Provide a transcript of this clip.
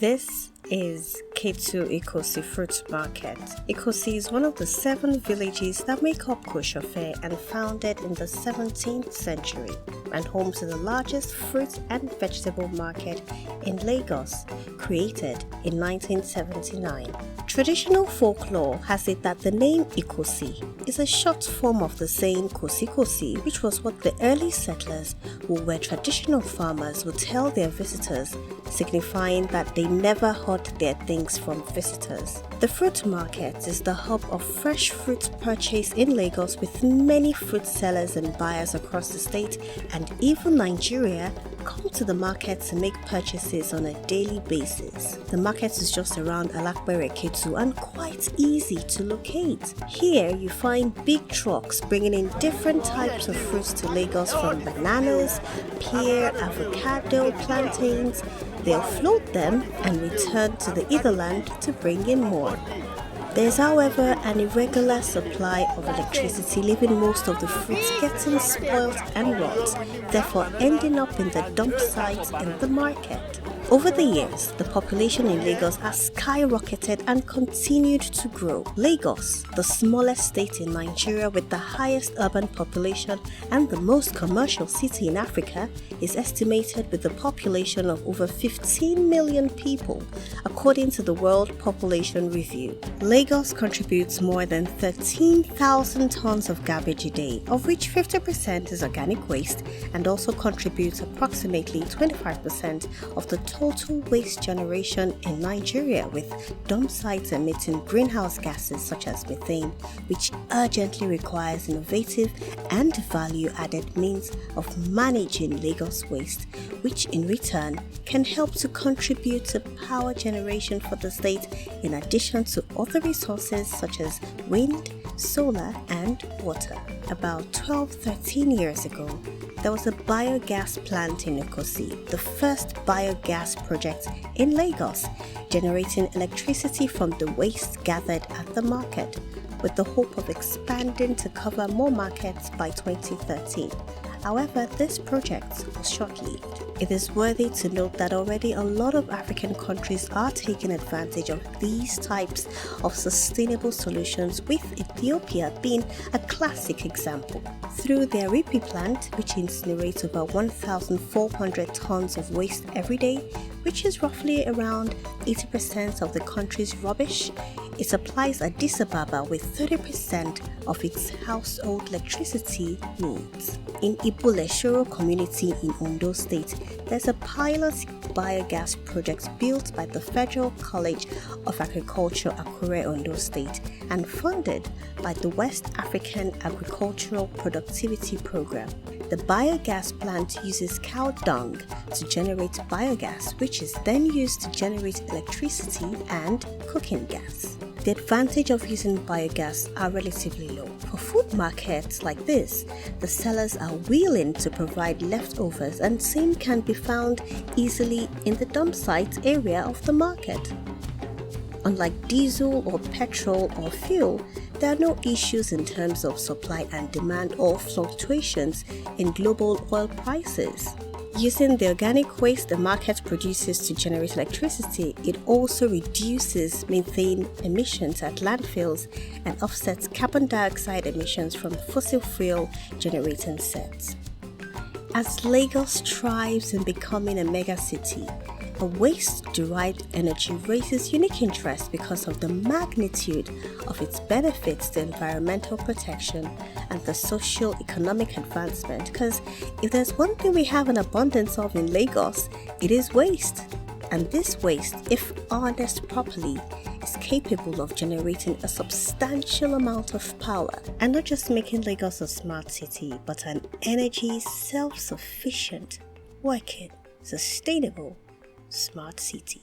This is Ketu Ikosi Fruit Market. Ikosi is one of the 7 villages that make up Koshofe and founded in the 17th century and home to the largest fruit and vegetable market in Lagos, created in 1979. Traditional folklore has it that the name Ikosi is a short form of the saying Kosi-Kosi, which was what the early settlers, who were traditional farmers, would tell their visitors, signifying that they never hoard their things from visitors. The fruit market is the hub of fresh fruit purchase in Lagos, with many fruit sellers and buyers across the state and even Nigeria come to the market to make purchases on a daily basis. The market is just around Ikosi-Ketu and quite easy to locate. Here you find big trucks bringing in different types of fruits to Lagos, from bananas, pear, avocado, plantains. They'll float them and return to the Netherlands to bring in more. There's, however, an irregular supply of electricity, leaving most of the fruits getting spoiled and rot, therefore ending up in the dump sites in the market. Over the years, the population in Lagos has skyrocketed and continued to grow. Lagos, the smallest state in Nigeria with the highest urban population and the most commercial city in Africa, is estimated with a population of over 15 million people, according to the World Population Review. Lagos contributes more than 13,000 tons of garbage a day, of which 50% is organic waste, and also contributes approximately 25% of the total waste generation in Nigeria, with dump sites emitting greenhouse gases such as methane, which urgently requires innovative and value-added means of managing Lagos waste, which in return can help to contribute to power generation for the state, in addition to other resources such as wind, solar and water. About 12-13 years ago, there was a biogas plant in Ikosi, the first biogas project in Lagos, generating electricity from the waste gathered at the market, with the hope of expanding to cover more markets by 2013. However, this project was short-lived. It is worthy to note that already a lot of African countries are taking advantage of these types of sustainable solutions, with Ethiopia being a classic example. Through their Ripi plant, which incinerates over 1,400 tons of waste every day, which is roughly around 80% of the country's rubbish, it supplies Addis Ababa with 30% of its household electricity needs. In Ibuleshoro community in Ondo State, there's a pilot biogas project built by the Federal College of Agriculture, Akure, Ondo State, and funded by the West African Agricultural Productivity Program. The biogas plant uses cow dung to generate biogas, which is then used to generate electricity and cooking gas. The advantage of using biogas are relatively low. For food markets like this, the sellers are willing to provide leftovers, and same can be found easily in the dump site area of the market. Unlike diesel or petrol or fuel, there are no issues in terms of supply and demand or fluctuations in global oil prices. Using the organic waste the market produces to generate electricity, it also reduces methane emissions at landfills and offsets carbon dioxide emissions from fossil fuel generating sets. As Lagos thrives in becoming a mega city, a waste-derived energy raises unique interest because of the magnitude of its benefits to environmental protection and the socio-economic advancement. Because if there's one thing we have an abundance of in Lagos, it is waste. And this waste, if harnessed properly, is capable of generating a substantial amount of power, and not just making Lagos a smart city, but an energy self-sufficient, working, sustainable, smart city.